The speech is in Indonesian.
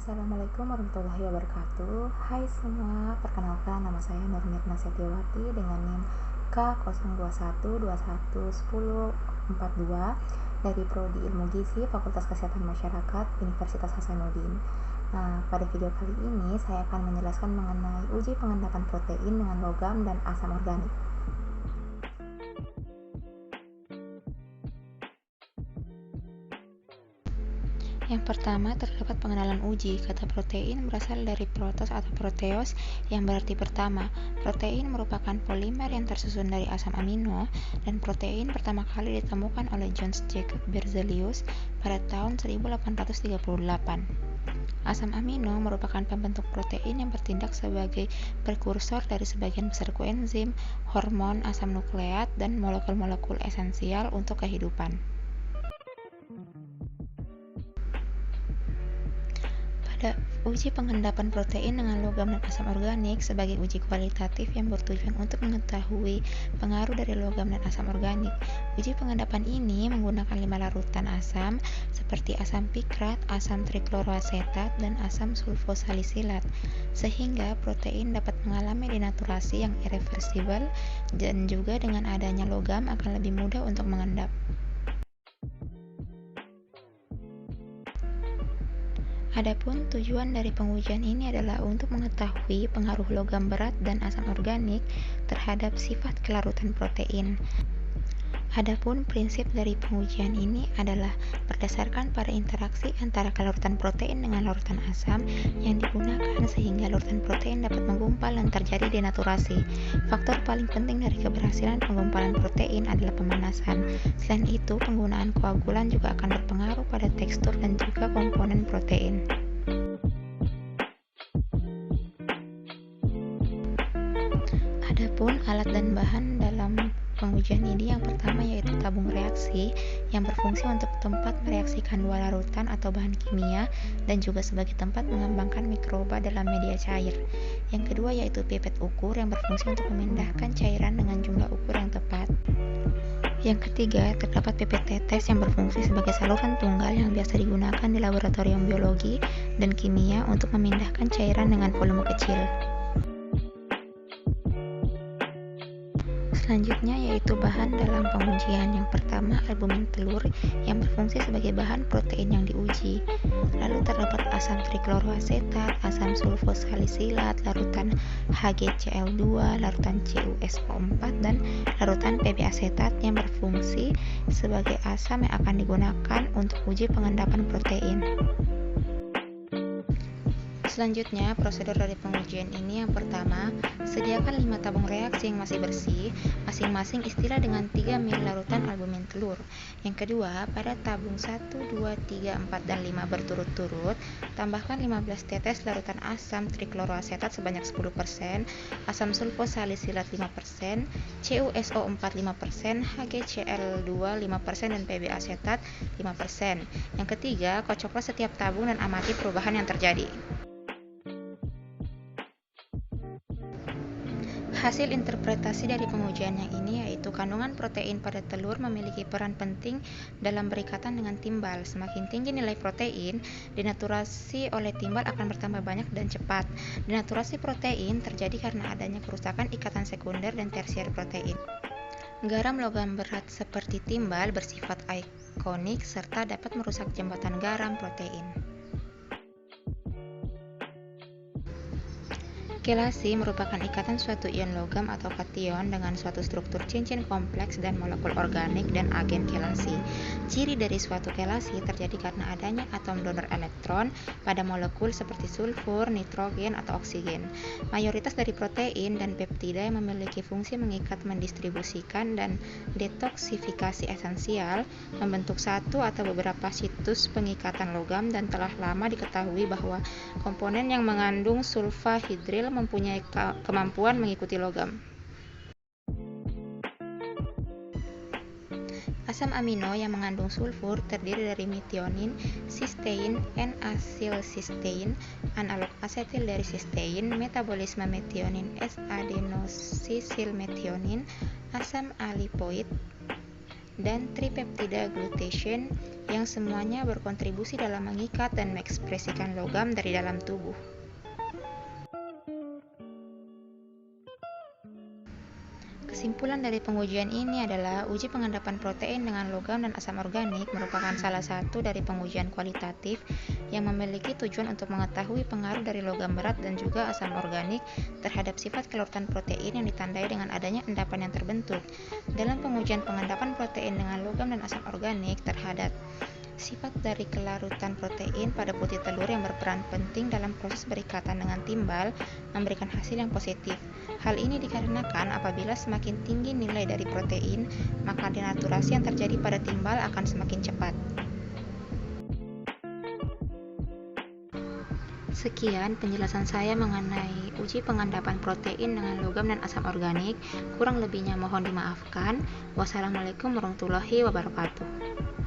Assalamualaikum warahmatullahi wabarakatuh. Hai semua, perkenalkan nama saya Nur Mirna Setiawati dengan NIM K0212111042 dari Prodi Ilmu Gizi Fakultas Kesehatan Masyarakat Universitas Hasanuddin. Nah, pada video kali ini saya akan menjelaskan mengenai uji pengendapan protein dengan logam dan asam organik. Yang pertama, terdapat pengenalan uji. Kata protein berasal dari protos atau proteos yang berarti pertama. Protein merupakan polimer yang tersusun dari asam amino, dan protein pertama kali ditemukan oleh John Jacob Berzelius pada tahun 1838. Asam amino merupakan pembentuk protein yang bertindak sebagai prekursor dari sebagian besar koenzim, hormon, asam nukleat, dan molekul-molekul esensial untuk kehidupan. Pada uji pengendapan protein dengan logam dan asam organik sebagai uji kualitatif yang bertujuan untuk mengetahui pengaruh dari logam dan asam organik. Uji pengendapan ini menggunakan 5 larutan asam seperti asam pikrat, asam trikloroasetat, dan asam sulfosalisilat, sehingga protein dapat mengalami denaturasi yang irreversibel, dan juga dengan adanya logam akan lebih mudah untuk mengendap. Adapun tujuan dari pengujian ini adalah untuk mengetahui pengaruh logam berat dan asam organik terhadap sifat kelarutan protein. Adapun prinsip dari pengujian ini adalah berdasarkan pada interaksi antara kelarutan protein dengan larutan asam yang digunakan sehingga larutan protein dapat menggumpal dan terjadi denaturasi. Faktor paling penting dari keberhasilan penggumpalan protein adalah pemanasan. Selain itu, penggunaan koagulan juga akan berpengaruh pada tekstur dan juga komponen protein. Adapun alat dan bahan dalam pengujian ini yang pertama yaitu tabung reaksi yang berfungsi untuk tempat mereaksikan dua larutan atau bahan kimia dan juga sebagai tempat mengembangkan mikroba dalam media cair. Yang kedua yaitu pipet ukur yang berfungsi untuk memindahkan cairan dengan jumlah ukur yang tepat. Yang ketiga, terdapat pipet tetes yang berfungsi sebagai saluran tunggal yang biasa digunakan di laboratorium biologi dan kimia untuk memindahkan cairan dengan volume kecil. Selanjutnya yaitu bahan dalam pengujian. Yang pertama, albumin telur yang berfungsi sebagai bahan protein yang diuji. Lalu terdapat asam trikloroasetat, asam sulfosalisilat, larutan HgCl2, larutan CuSO4, dan larutan Pb-asetat yang berfungsi sebagai asam yang akan digunakan untuk uji pengendapan protein. Selanjutnya, prosedur dari pengujian ini yang pertama, sediakan 5 tabung reaksi yang masih bersih, masing-masing istilah dengan 3 ml larutan albumin telur. Yang kedua, pada tabung 1, 2, 3, 4, dan 5 berturut-turut, tambahkan 15 tetes larutan asam trikloroasetat sebanyak 10%, asam sulfosalisilat 5%, CuSO4 5%, HgCl2 5%, dan Pb-asetat 5%. Yang ketiga, kocoklah setiap tabung dan amati perubahan yang terjadi. Hasil interpretasi dari pengujian yang ini yaitu kandungan protein pada telur memiliki peran penting dalam berikatan dengan timbal. Semakin tinggi nilai protein, denaturasi oleh timbal akan bertambah banyak dan cepat. Denaturasi protein terjadi karena adanya kerusakan ikatan sekunder dan tersier protein. Garam logam berat seperti timbal bersifat ionik serta dapat merusak jembatan garam protein. Kelasi merupakan ikatan suatu ion logam atau kation dengan suatu struktur cincin kompleks dan molekul organik dan agen kelasi. Ciri dari suatu kelasi terjadi karena adanya atom donor elektron pada molekul seperti sulfur, nitrogen, atau oksigen. Mayoritas dari protein dan peptida yang memiliki fungsi mengikat, mendistribusikan, dan detoksifikasi esensial membentuk satu atau beberapa situs pengikatan logam, dan telah lama diketahui bahwa komponen yang mengandung sulfahidril mempunyai kemampuan mengikuti logam. Asam amino yang mengandung sulfur terdiri dari metionin, sistein, N-asilsistein, analog asetil dari sistein, metabolisme metionin S-adenosinsilmetionin, asam alipoid, dan tripeptida glutation yang semuanya berkontribusi dalam mengikat dan mengekspresikan logam dari dalam tubuh. Kesimpulan dari pengujian ini adalah uji pengendapan protein dengan logam dan asam organik merupakan salah satu dari pengujian kualitatif yang memiliki tujuan untuk mengetahui pengaruh dari logam berat dan juga asam organik terhadap sifat kelarutan protein yang ditandai dengan adanya endapan yang terbentuk. Dalam pengujian pengendapan protein dengan logam dan asam organik terhadap sifat dari kelarutan protein pada putih telur yang berperan penting dalam proses berikatan dengan timbal memberikan hasil yang positif. Hal ini dikarenakan apabila semakin tinggi nilai dari protein, maka denaturasi yang terjadi pada timbal akan semakin cepat. Sekian penjelasan saya mengenai uji pengendapan protein dengan logam dan asam organik. Kurang lebihnya mohon dimaafkan. Wassalamualaikum warahmatullahi wabarakatuh.